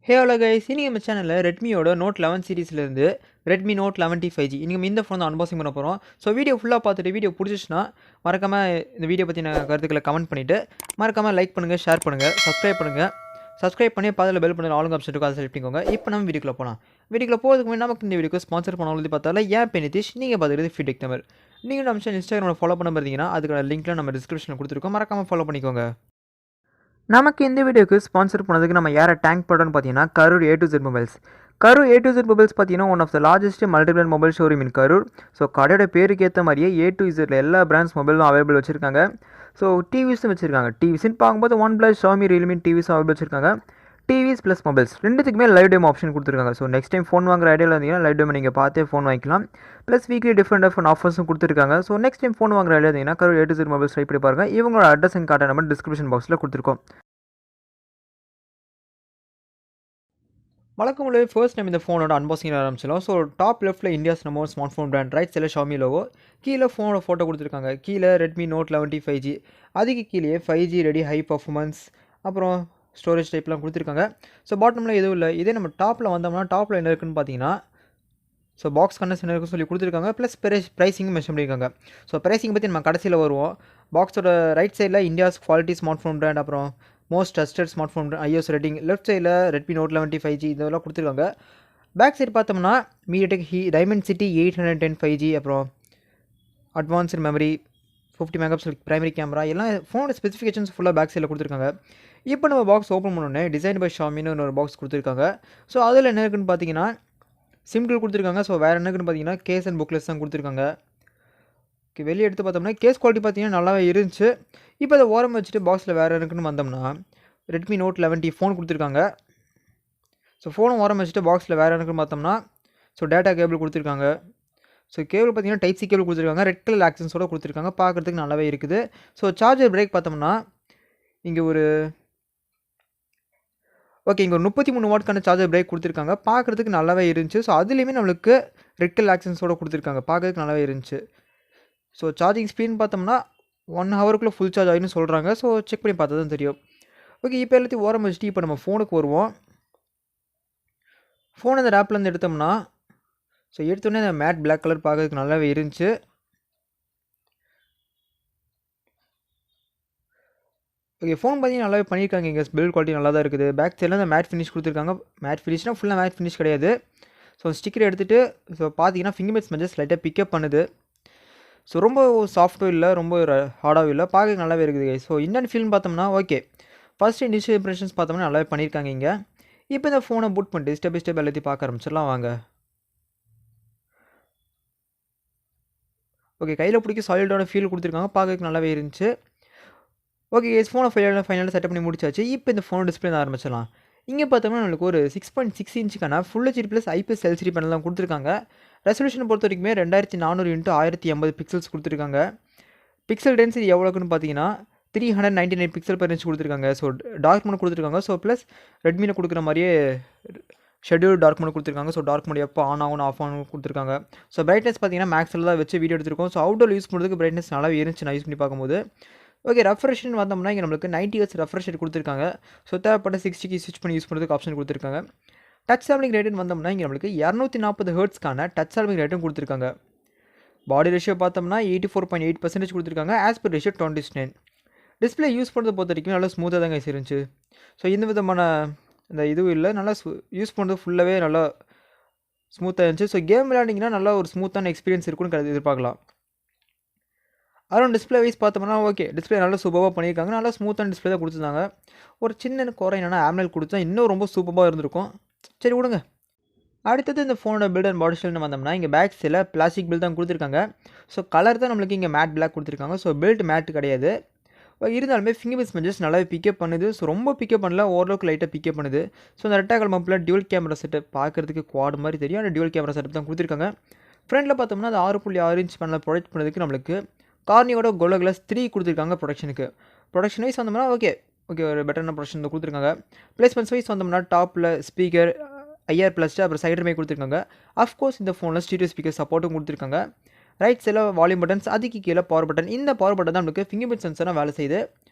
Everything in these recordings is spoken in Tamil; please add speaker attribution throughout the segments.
Speaker 1: Hey hello guys, இன்னைக்கு நம்ம சேனலில் ரெட்மியோட நோட் 11 சீரிஸ்லேருந்து ரெட்மி நோட் 11T 5G இன்னைக்கு இந்த ஃபோன் தான் அன்பாக்சிங் பண்ண போகிறோம். ஸோ வீடியோ ஃபுல்லாக பார்த்துட்டு வீடியோ பிடிச்சிச்சுன்னா மறக்காமல் இந்த வீடியோ பற்றின கருத்துக்களை கமெண்ட் பண்ணிவிட்டு மறக்காமல் லைக் பண்ணுங்கள், ஷேர் பண்ணுங்கள், சப்ஸ்கிரைப் பண்ணி பாதில் பெல் பண்ணி ஆளுங்க ஆப்ஷன் இருக்கும், அதை செலக்ட் பண்ணிக்கோங்க. இப்போ நம்ம வீடியோக்குள்ள போகலாம். வீடியோக்குள்ள போகிறதுக்கு முன்னாடி நமக்கு இந்த வீடியோக்கு ஸ்பான்சர் பண்ண பார்த்தால ஏன் பே நிதிஷ், நீங்கள் பார்த்துக்கிறது Fewtech Tamil. நீங்கள் நம்ம சேனல் இன்ஸ்டாகிராமில் ஃபாலோ பண்ண பார்த்தீங்கன்னா அதுக்கான லிங்க்லாம் நம்ம டிஸ்கிரிப்ஷனில் கொடுத்துருக்கோம், மறக்காமல் ஃபாலோ பண்ணிக்கோங்க. நமக்கு இந்த வீடியோக்கு ஸ்பான்சர் பண்ணதுக்கு நம்ம யாரை டேங்க் பண்ணுறோன்னு பார்த்தீங்கன்னா Karur A to Z mobiles. Karur A to Z mobiles பார்த்தீங்கன்னா one of the largest multibrand mobile showroom in Karur. So கடையோட பேருக்கு ஏற்ற மாதிரியே A to Z எல்லா பிராண்ட்ஸ் மொபைலும் அவைலபிள் வச்சுருக்காங்க. ஸோ டிவிஸும் வச்சுருக்காங்க. டிவிஸ்ன்னு பார்க்கும்போது OnePlus, Xiaomi, Realme டிவிஸும் அவைலபிள் வச்சுருக்காங்க. டிவிஸ் ப்ளஸ் மொபைல்ஸ் ரெண்டுத்துக்குமே லைவ் டெமோ ஆப்ஷன் கொடுத்துருக்காங்க. ஸோ நெக்ஸ்ட் டைம் ஃபோன் வாங்குற ஐடியாவில் இருந்தீங்கன்னா லைவ் டெமோ நீங்கள் பார்த்தே ஃபோன் வாங்கிக்கலாம். ப்ளஸ் வீக்லி டிஃப்ரெண்ட் ஆஃபர்ஸும் கொடுத்துருக்காங்க. ஸோ நெக்ஸ்ட் டைம் ஃபோன் வாங்குற ஐடியா இருந்தீங்கன்னா Karur A to Z mobiles try பண்ணி பாருங்கள். இவங்களோட அட்ரஸ் அண்ட் கார்டை நம்ம டிஸ்கிரிப்ஷன் பாக்ஸில் கொடுத்துருக்கோம். வழக்கம் போலவே ஃபர்ஸ்ட் டைம் இந்த ஃபோனோட அன்பாக்சிங் ஆரம்பிச்சிடும். ஸோ டாப் லெஃப்ட்டில் India's number smart phone brand, right சைடில் Xiaomi லோகோ, கீழே ஃபோனோட ஃபோட்டோ கொடுத்துருக்காங்க. கீழே ரெட்மி நோட் 11T 5G, அதுக்கு கீழே 5G ரெடி ஹை பர்ஃபார்மன்ஸ், அப்புறம் ஸ்டோரேஜ் டைப்லாம் கொடுத்துருக்காங்க. ஸோ பாட்டமில் எதுவும் இல்லை. இதே நம்ம டாப்பில் வந்தோம்னா டாப்பில் என்ன இருக்குன்னு பார்த்தீங்கன்னா ஸோ பாக்ஸ் கண்டென்ஸ் என்ன இருக்குன்னு சொல்லி கொடுத்துருக்காங்க. ப்ளஸ் ப்ரைஸிங்கும் மென்ஷன் பண்ணியிருக்காங்க. ஸோ ப்ரைஸிங் பற்றி நம்ம கடைசியில் வருவோம். பாக்ஸோட ரைட் சைடில் India's quality smart phone brand, அப்புறம் most trusted smart phone iOS rating, left சைடில் ரெட்மி நோட் 11T 5G இதெல்லாம் கொடுத்துருக்காங்க. பேக் சைடு பார்த்தோம்னா mediatek dimensity 810 5G, அப்புறம் advanced memory, 50 megapixel primary camera, எல்லாம் ஃபோனோட ஸ்பெசிஃபிகேஷன்ஸ் ஃபுல்லாக பேக் சைடில் கொடுத்துருக்காங்க. இப்போ நம்ம பாக்ஸ் ஓப்பன் பண்ணோன்னே டிசைன் பை ஷாமின்னு ஒரு பாக்ஸ் கொடுத்துருக்காங்க. ஸோ அதில் என்ன இருக்குன்னு பார்த்தீங்கன்னா சிம்பிள் கொடுத்துருக்காங்க. ஸோ வேறு என்ன இருக்குன்னு பார்த்தீங்கன்னா கேஸ் அண்ட் புக்லெஸ் தான் கொடுத்துருக்காங்க. வெளியே எடுத்து பார்த்தோம்னா கேஸ் குவாலிட்டி பார்த்தீங்கன்னா நல்லாவே இருந்துச்சு. இப்போ அதை ஓரம் வச்சுட்டு பாக்ஸில் வேறு இருக்குன்னு வந்தோம்னா ரெட்மி நோட் 11T ஃபோன் கொடுத்துருக்காங்க. ஸோ ஃபோனை ஓரம் வச்சுட்டு பாக்ஸில் வேறு இருக்குன்னு பார்த்தோம்னா ஸோ டேட்டா கேபிள் கொடுத்துருக்காங்க. ஸோ கேபிள் பார்த்தீங்கன்னா டைப் சி கேபிள் கொடுத்துருக்காங்க. ரெட் கலர் ஆக்சன்ஸோடு கொடுத்துருக்காங்க, பார்க்குறதுக்கு நல்லாவே இருக்குது. ஸோ சார்ஜர் பிரேக் பார்த்தோம்னா இங்கே ஒரு 33 வாட்க்கான சார்ஜர் பிரேக் கொடுத்துருக்காங்க, பார்க்குறதுக்கு நல்லாவே இருந்துச்சு. ஸோ அதுலேயுமே நம்மளுக்கு ரெட் கலர் ஆக்சன்ஸோடு கொடுத்துருக்காங்க, பார்க்குறதுக்கு நல்லாவே இருந்துச்சு. ஸோ சார்ஜிங் ஸ்பீட்னு பார்த்தோம்னா 1 ஹவருக்குள்ளே ஃபுல் சார்ஜ் ஆகின்னு சொல்கிறாங்க. ஸோ செக் பண்ணி பார்த்தா தான் தெரியும். ஓகே, இப்போ எல்லாத்தையும் ஓரம் வச்சுட்டு இப்போ நம்ம ஃபோனுக்கு வருவோம். ஃபோன் அந்த ஆப்லேருந்து எடுத்தோம்னா ஸோ எடுத்தோடனே அந்த மேட் பிளாக் கலர் பார்க்குறதுக்கு நல்லாவே இருந்துச்சு. ஓகே, ஃபோன் பார்த்தீங்கன்னா நல்லாவே பண்ணியிருக்காங்க. இங்கே பில்ட் குவாலிட்டி நல்லா தான் இருக்குது. பேக் சைடில் அந்த மேட் ஃபினிஷ் கொடுத்துருக்காங்க. மேட் ஃபினிஷ்னால் ஃபுல்லாக மேட் ஃபினிஷ் கிடையாது. ஸோ ஸ்டிக்கர் எடுத்துகிட்டு ஸோ பார்த்தீங்கன்னா ஃபிங்கர் பிரிண்ட்ஸ் மெஜர்ஸ் லைட்டாக பிக்கப் பண்ணுது. ஸோ ரொம்ப சாஃப்ட்டும் இல்லை, ரொம்ப ஹார்டாகவும் இல்லை, பார்க்க நல்லாவே இருக்குது. ஸோ இன்னொன்று ஃபீல்னு பார்த்தோம்னா ஓகே, ஃபஸ்ட் இனிஷியல் இம்ப்ரெஷன்ஸ் பார்த்தோம்னா நல்லாவே பண்ணியிருக்காங்க இங்கே. இப்போ இந்த ஃபோனை பூட் பண்ணிட்டு ஸ்டெப் பை ஸ்டெப் எல்லாத்தையும் பார்க்க ஆரம்பிச்சிடலாம் வாங்க. ஓகே, கையில் பிடிக்க சாலிடான ஃபீல் கொடுத்துருக்காங்க, பார்க்கறதுக்கு நல்லாவே இருந்துச்சு. ஓகே, ஃபோனை ஃபைனலாக செட்டப் பண்ணி முடிச்சாச்சு. இப்போ இந்த ஃபோன் டிஸ்பிளே ஆரம்பிச்சிடலாம். இங்கே பார்த்தோம்னா நம்மளுக்கு ஒரு 6.6 இன்ச்சுக்கான full HD plus IPS LCD panel தான் கொடுத்துருக்காங்க. ரெசல்யூஷனை பொறுத்த வரைக்குமே 2400 × 1080 பிக்சல்ஸ் கொடுத்துருக்காங்க. பிக்சல் டென்சிட்டி எவ்வளோக்குன்னு பார்த்தீங்கன்னா 399 பிக்சல் per inch கொடுத்துருக்காங்க. ஸோ டார்க் மோட் கொடுத்துருக்காங்க. ஸோ ப்ளஸ் ரெட்மியில் கொடுக்குற மாதிரியே ஷெட்யூல் டார்க் மோட் கொடுத்துருக்காங்க. ஸோ டார்க் மோட் எப்போ ஆன் ஆகும் ஆஃப் ஆகும் கொடுத்துருக்காங்க. ஸோ பிரைட்னஸ் பார்த்தீங்கன்னா மேக்ஸில் தான் வச்சு வீடியோ எடுத்துருக்கோம். ஸோ அவுட்டோர் யூஸ் பண்ணுறதுக்கு பிரைட்னஸ் நல்லாவே இருந்துச்சு நான் யூஸ் பண்ணி பார்க்கும்போது. ஓகே, ரெஃப்ரெஷ்னு வந்தோம்னா இங்கே நம்மளுக்கு 90 Hz ரெஃப்ரெஷ் ரேட் கொடுத்துருக்காங்க. ஸோ தேவைப்பட்ட 60க்கு ஸ்விட்ச் பண்ணி யூஸ் பண்ணுறதுக்கு ஆப்ஷன் கொடுத்துருக்காங்க. டச் சாம்பிளிங் ரேட்டுன்னு வந்தோம்னா இங்கே நம்மளுக்கு 240 ஹெர்ட்ஸ்க்கான டச் சாம்பிளிங் ரேட்டும் கொடுத்துருக்காங்க. பாடி ரேஷியோ பார்த்தோம்னா 84.8% கொடுத்துருக்காங்க. Aspect ratio 20:9. டிஸ்பிளே யூஸ் பண்ணுறதை பொறுத்த வரைக்கும் நல்லா ஸ்மூத்தாக தாங்க இருந்துச்சு. ஸோ எந்த விதமான இந்த இதுவும் இல்லை, நல்லா யூஸ் பண்ணுறது ஃபுல்லாகவே நல்லா ஸ்மூத்தாக இருந்துச்சு. ஸோ கேம் விளையாண்டிங்கன்னா நல்லா ஒரு ஸ்மூத்தான எக்ஸ்பீரியன்ஸ் இருக்குன்னு எதிர்பார்க்கலாம். அரௌண்ட் டிஸ்பிளே வைஸ் பார்த்தோம்னா ஓகே, டிஸ்பிளே நல்லா சூப்பராக பண்ணியிருக்காங்க. நல்லா ஸ்மூத்தான டிஸ்பிளே தான் கொடுத்துருந்தாங்க. ஒரு சின்ன குறை என்னென்னா AMOLED கொடுத்தா இன்னும் ரொம்ப சூப்பராக இருந்திருக்கும். சரி விடுங்க. அடுத்தது இந்த ஃபோனோட பில்ட் அண்ட் பாடி ஸ்டைல்னு வந்தோம்னா இங்கே பேக் சைடில் பிளாஸ்டிக் பில்ட் தான் கொடுத்துருக்காங்க. ஸோ கலர் தான் நம்மளுக்கு இங்கே மேட் பிளாக் கொடுத்துருக்காங்க. ஸோ பில்ட் மேட் கிடையாது. இருந்தாலுமே ஃபிங்கர் பிரிண்ட்ஸ் மெஜர்ஸ் நல்லாவே பிக்கப் பண்ணுது. ஸோ ரொம்ப பிக்கப் பண்ணல, ஓரளவுக்கு லைட்டாக பிக்கப் பண்ணுது. ஸோ அந்த ரெட்டாகல் மப்பில் டியூல் கேமரா செட்டப் பார்க்குறதுக்கு குவாட் மாதிரி தெரியும். அந்த டியூல் கேமரா செட்டப் தான் கொடுத்துருக்காங்க. ஃப்ரண்ட்டில் பார்த்தோம்னா அது 6.6 இன்ச் பேனல் ப்ரொடெக்ட் பண்ணுறதுக்கு நம்மளுக்கு கார்னியோட கோலோ கிளாஸ் 3 கொடுத்துருக்காங்க ப்ரொடக்ஷனுக்கு. ப்ரொடக்ஷன் வைஸ் வந்தோம்னா ஓகே ஒரு பெட்டரான ப்ரொடக்ஷன் தான் கொடுத்துருக்காங்க. பிளேஸ்மெண்ட்ஸ் வைஸ் வந்தோம்னா டாப்பில் ஸ்பீக்கர் IR ப்ளஸ் அப்புறம் சைடு மைக் கொடுத்துருக்காங்க. அஃப்கோர்ஸ் இந்த ஃபோனில் ஸ்டீரியோ ஸ்பீக்கர் சப்போர்ட்டும் கொடுத்துருக்காங்க. ரைட் சைடில் வால்யூம் பட்டன்ஸ், அதுக்கு கீழே பவர் பட்டன். இந்த பவர் பட்டன் தான் நம்மளுக்கு ஃபிங்கர் பிரிண்ட் சென்சராக வேலை செய்யுது.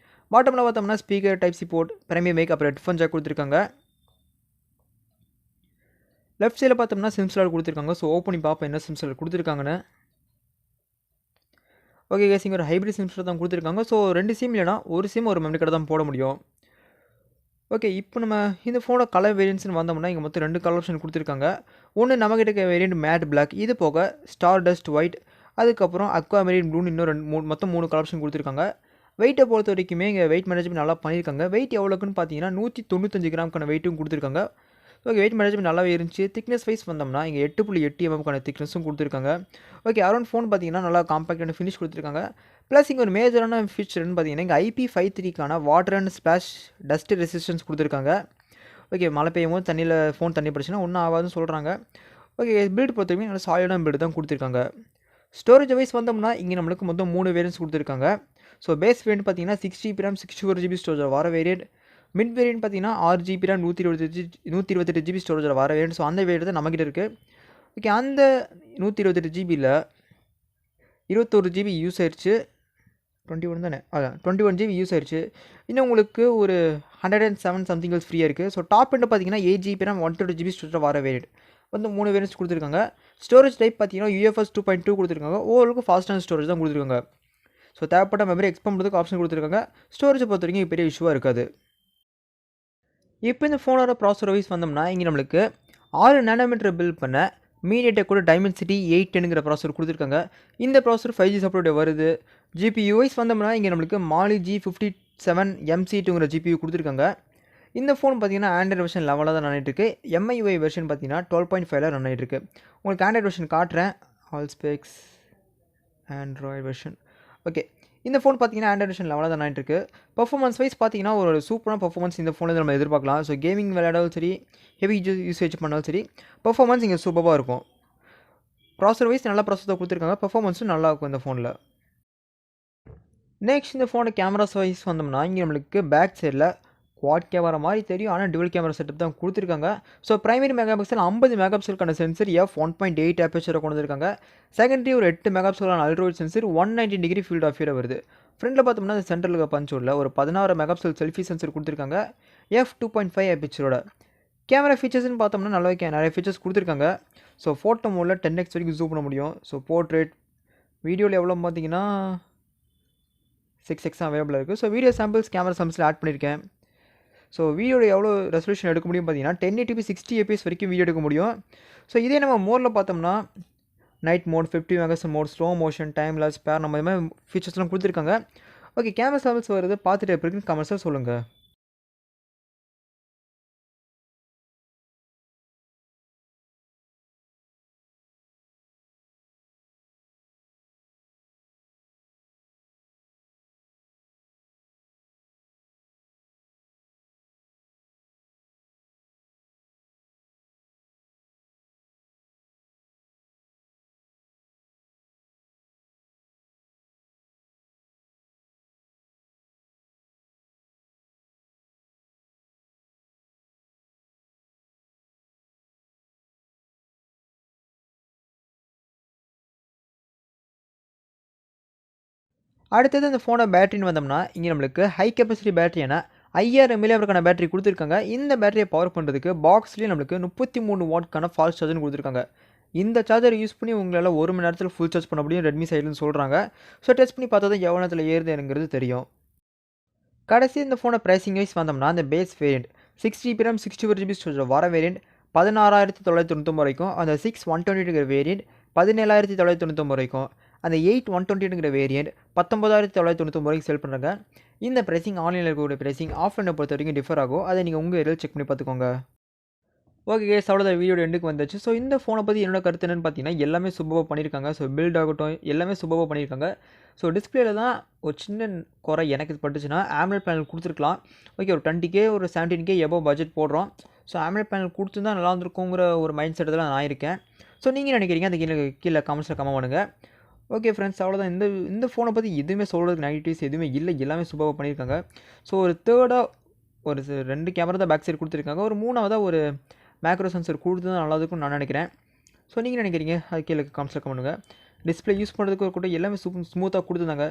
Speaker 1: பாட்டமில் பார்த்தோம்னா speaker, type C port, primary mic, அப்புறம் ஹெட்ஃபோன் ஜாக் கொடுத்துருக்காங்க. லெஃப்ட் சைடில் பார்த்தோம்னா சிம் ஸ்லாட் கொடுத்துருக்காங்க. ஸோ ஓப்பன் பண்ணி பார்ப்போம் என்ன சிம் ஸ்லாட் கொடுத்துருக்காங்கன்னு. ஓகே கேஸ், இங்கே ஒரு ஹைப்ரிட் சிம் ஸ்லாட் தான் கொடுத்துருக்காங்க. ஸோ 2 சிம் இல்லைனா ஒரு சிம் ஒரு மெமரி கார்டு தான் போட முடியும். ஓகே, இப்போ நம்ம இந்த ஃபோனோட கலர் வேரியன்ட்ஸ்னு வந்தோம்னா இங்கே மொத்தம் 2 கலர் ஆப்ஷன் கொடுத்துருக்காங்க. ஒன்று நம்மகிட்ட இருக்க வேரியன்ட் மேட் பிளாக், இது போக ஸ்டார் டஸ்ட் ஒயிட், அதுக்கப்புறம் அக்வா மெரின் ப்ளூன்னு இன்னும் மொத்தம் 3 கலர் ஆப்ஷன் கொடுத்துருக்காங்க. வெயிட்டை பொறுத்த வரைக்குமே இங்கே வெயிட் மேனேஜ்மெண்ட் நல்லா பண்ணியிருக்காங்க. வெயிட் எவ்வளோக்குன்னு பார்த்தீங்கன்னா 195 கிராமுக்கான வெயிட்டும் கொடுத்துருக்காங்க. ஓகே, வெயிட் மேனேஜ்மெண்ட் நல்லாவே இருந்துச்சு. திக்னஸ் வைஸ் வந்தோம்னா இங்கே 8.8 mm திக்னஸும் கொடுத்துருக்காங்க. ஓகே, அரௌண்ட் ஃபோன் பார்த்தீங்கன்னா நல்லா காம்பாக்டான ஃபினிஷ் கொடுத்துருக்காங்க. ப்ளஸ் இங்கே ஒரு மேஜரான ஃபீச்சர்னு பார்த்தீங்கன்னா இங்கே IP53க்கான water and splash dust resistance கொடுத்துருக்காங்க. ஓகே, மழை பெய்யும் போது தண்ணியில் ஃபோன் தண்ணி படிச்சுன்னா ஒன்றும் ஆகாதுன்னு சொல்கிறாங்க. ஓகே, பில்ட் பொறுத்தவரைக்கும் நல்லா சாலிடான பில்டு தான் கொடுத்துருக்காங்க. ஸ்டோரேஜ் வைஸ் வந்தோம்னா இங்கே நம்மளுக்கு மொத்தம் 3 வேரியன்ட்ஸ் கொடுத்துருக்காங்க. ஸோ பேஸ் வேரியன்ட் பார்த்தீங்கன்னா 6GB RAM 64GB ஸ்டோரேஜ் வர வேரியன்ட். மிட் வேரியன்ட் பார்த்தீங்கன்னா 6GB RAM 128GB ஸ்டோரேஜில் வர வேரியன்ட். ஸோ அந்த வேரியன்ட் தான் நம்மகிட்ட இருக்குது. ஓகே, அந்த 128GBயில் 21GB யூஸ் ஆயிடுச்சு. 21 தானே? அதான் 21GB யூஸ் ஆயிடுச்சு. இன்னும் உங்களுக்கு ஒரு 107 சம்திங் எல்ஸ் ஃப்ரீயாக இருக்குது. ஸோ டாப் எண்ட் பார்த்தீங்கன்னா 8GB RAM 128GB ஸ்டோரேஜில் வர வேரியன்ட் வந்து 3 வேரியன்ட்ஸ் கொடுத்துருக்காங்க. ஸ்டோரேஜ் டைப் பார்த்தீங்கன்னா UFS 2.2 கொடுத்துருக்காங்க. ஓரளவுக்கு ஃபாஸ்டான ஸ்டோரேஜ் தான் கொடுத்துருக்காங்க. ஸோ தேவைப்பட்ட மெமரி எக்ஸ்பேண்ட் பண்ணுறதுக்கு ஆப்ஷன் கொடுத்துருக்காங்க. ஸ்டோரேஜை பொறுத்த வரைக்கும் பெரிய இஷ்யூவாக இருக்காது. இப்போ இந்த ஃபோனோட ப்ராசஸர் வைஸ் வந்தோம்னா இங்கே நம்மளுக்கு 6 nm பில்ட் பண்ண mediatek கூட dimensity 810ங்கிற ப்ராசஸர் கொடுத்துருக்காங்க. இந்த ப்ராசஸர் 5G சப்போர்ட் வருது. GPU வைஸ் வந்தோம்னா இங்கே நம்மளுக்கு Mali G57 MC2ங்கிற GPU கொடுத்துருக்காங்க. இந்த ஃபோன் பார்த்தீங்கன்னா ஆண்ட்ராய்டு வெர்ஷன் லெவலில் தான் ரன் இருக்கு. MIUI வெர்ஷன் பார்த்தீங்கன்னா 12.5ல ரன் ஆகிட்டு இருக்கு. உங்களுக்கு ஆண்ட்ராய்டு வெர்ஷன் காட்டுறேன். All specs Android version. Okay, இந்த ஃபோன் பார்த்தீங்கன்னா ஆண்ட்ராய்டு வெர்ஷன் லெவலில் தான் ஆகிட்டு இருக்கு. பர்ஃபார்மன்ஸ் வைஸ் பார்த்தீங்கன்னா ஒரு சூப்பரான பர்ஃபார்மன்ஸ் இந்த ஃபோனில் நம்ம எதிர்பார்க்கலாம். ஸோ கேமிங் விளையாடாலும் சரி, ஹெவி யூசேஜ் பண்ணாலும் சரி, பர்ஃபார்மன்ஸ் இங்கே சூப்பராக இருக்கும். ப்ராசஸர் வைஸ் நல்ல ப்ராசஸர் கொடுத்துருக்காங்க. பர்ஃபார்மன்ஸும் நல்லா இருக்கும் இந்த ஃபோனில். நெக்ஸ்ட் இந்த ஃபோனோட கேமராஸ் வைஸ் வந்தோம்னா இங்கே நம்மளுக்கு பேக் சைடில் குவாட் கேமரா மாதிரி தெரியும், ஆனால் டுவல் கேமரா செட்டப் தான் கொடுத்துருக்காங்க. So primary mega pixel 50 mega பிக்சலுக்கான சென்சர் f1.8 ஆப்பேச்சரை கொண்டு வந்திருக்காங்க. செகண்டரி ஒரு 8 மெகா பிக்சலான ultrawide sensor 190 degree field of வியூவில் வருது. ஃப்ரண்ட்டில் பார்த்தோம்னா அந்த சென்டரில் இருக்க பஞ்சோட ஒரு 16 மெகா பிக்சல் செல்ஃபி சென்சர் கொடுத்துருக்காங்க f2.5 ஆப்பேச்சரோட. கேமரா ஃபீச்சர்ஸ்னு பார்த்தோம்னா நிறைய ஃபீச்சர்ஸ் கொடுத்துருக்காங்க. ஸோ ஃபோட்டோ மோடில் 10x வரைக்கும் ஜூம் பண்ண முடியும். ஸோ போர்ட்ரேட் வீடியோவில் எவ்வளோ பார்த்தீங்கன்னா 6x அவைலபிளாக இருக்குது. ஸோ வீடியோ சாம்பிள்ஸ் கேமரா சாம்பிள்ஸில் ஆட் பண்ணியிருக்கேன். ஸோ வீடியோட எவ்வளோ ரெசல்யூஷன் எடுக்க முடியும் பார்த்தீங்கன்னா 1080p 60 fps வரைக்கும் வீடியோ எடுக்க முடியும். ஸோ இதே நம்ம மோடில் பார்த்தோம்னா night mode 50 megapixel mode slow motion time lapse பேர் நம்ம இது மாதிரி ஃபீச்சர்ஸ்லாம் கொடுத்துருக்காங்க. ஓகே, கேமரா சாம்பிள்ஸ் வருது பார்த்துட்டு எப்படி இருக்குன்னு கமெண்ட்ஸில் சொல்லுங்கள். அடுத்தது இந்த ஃபோனோட பேட்டரின்னு வந்தோம்னா இங்கே நம்மளுக்கு ஹை கெப்பாசிட்டி பேட்டரியான 5000 mAh பேட்டரி கொடுத்துருக்காங்க. இந்த பேட்டரியை பவர் பண்ணுறதுக்கு பாக்ஸ்லேயே நம்மளுக்கு 33 வாட்க்கான ஃபாஸ்ட் சார்ஜர்னு கொடுத்துருக்காங்க. இந்த சார்ஜர் யூஸ் பண்ணி உங்களால் 1 மணி நேரத்தில் ஃபுல் சார்ஜ் பண்ண முடியும் ரெட்மி சைடுன்னு சொல்கிறாங்க. ஸோ டெஸ்ட் பண்ணி பார்த்தா தான் எவ்வளோ நேரத்தில் ஏறுதுங்கிறது தெரியும். கடைசி இந்த ஃபோனை ப்ரைஸிங் வைஸ் வந்தோம்னா அந்த base variant 6GB RAM 64GB storage வர வேரியண்ட் 16,999 வரைக்கும், அந்த 6/128 வேரியண்ட் 17,999 வரைக்கும், அந்த 8/128 வேரியண்ட் 19,999 வரைக்கும் செல் பண்ணுறாங்க. இந்த ப்ரைஸிங் ஆன்லைனில் இருக்கக்கூடிய ப்ரைஸிங் ஆஃப்லைனை பொறுத்த வரைக்கும் டிஃபர் ஆகும். அதை நீங்கள் உங்கள் ஏரியாவில் செக் பண்ணி பார்த்துக்கோங்க. ஓகே கேஸ், அவ்வளோதான் வீடியோட எண்டுக்கு வந்துச்சு. ஸோ இந்த ஃபோனை பற்றி என்னோட கருத்து என்னென்னு பார்த்தீங்கன்னா எல்லாமே சூப்பராக பண்ணியிருக்காங்க. ஸோ பில்ட் ஆகட்டும் எல்லாமே சூப்பராக பண்ணியிருக்காங்க. ஸோ டிஸ்பிளேல தான் ஒரு சின்ன குறை எனக்கு பட்டுச்சுன்னா AMOLED பேனல் கொடுத்துருக்கலாம். ஓகே, ஒரு 20K ஒரு 17K எபோவ் பட்ஜெட் போடுறோம். ஸோ AMOLED பேனல் கொடுத்துருந்தா நல்லா இருந்திருக்குங்கிற ஒரு மைண்ட் செட்டில் தான் நான் இருக்கேன். ஸோ நீங்கள் நினைக்கிறீங்க அந்த கீழே கமெண்ட்ஸில் கமெண்ட் பண்ணுங்கள். ஓகே ஃப்ரெண்ட்ஸ், அவ்வளோதான். இந்த ஃபோனை பற்றி எதுவுமே சொல்கிறதுக்கு நெகட்டிவ்ஸ் எதுவுமே இல்லை, எல்லாமே சூப்பராக பண்ணியிருக்காங்க. ஸோ ஒரு தேர்டாக ஒரு 2 கேமரா தான் பேக் சைடு கொடுத்துருக்காங்க. ஒரு 3ஆவதாக ஒரு மேக்ரோ சென்சர் கொடுத்து தான் நல்லா இருக்கும்னு நான் நினைக்கிறேன். ஸோ நீங்கள் நினைக்கிறீங்க அது கீழே கமெண்ட்ஸில் கமெண்ட் பண்ணுங்கள். டிஸ்பிளே யூஸ் பண்ணுறதுக்கு ஒரு கூட எல்லாமே ஸ்மூத்தாக கொடுத்துருந்தாங்க.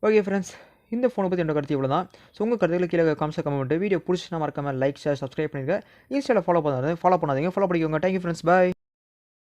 Speaker 1: ஓகே ஃப்ரெண்ட்ஸ், இந்த ஃபோனை பற்றி என்னோட கருத்து இவ்வளோ தான். ஸோ உங்கள் கருத்துக்களை கீழே காமிச்சா கமெண்ட். வீடியோ பிடிச்சினா மறக்காமல் லைக் ஷேர் சப்ஸ்கிரைப் பண்ணிடுங்க. இன்ஸ்டாவில் ஃபாலோ பண்ணாதீங்க. ஃபாலோ பண்ணிக்கோங்க. Thank you friends. பாய்.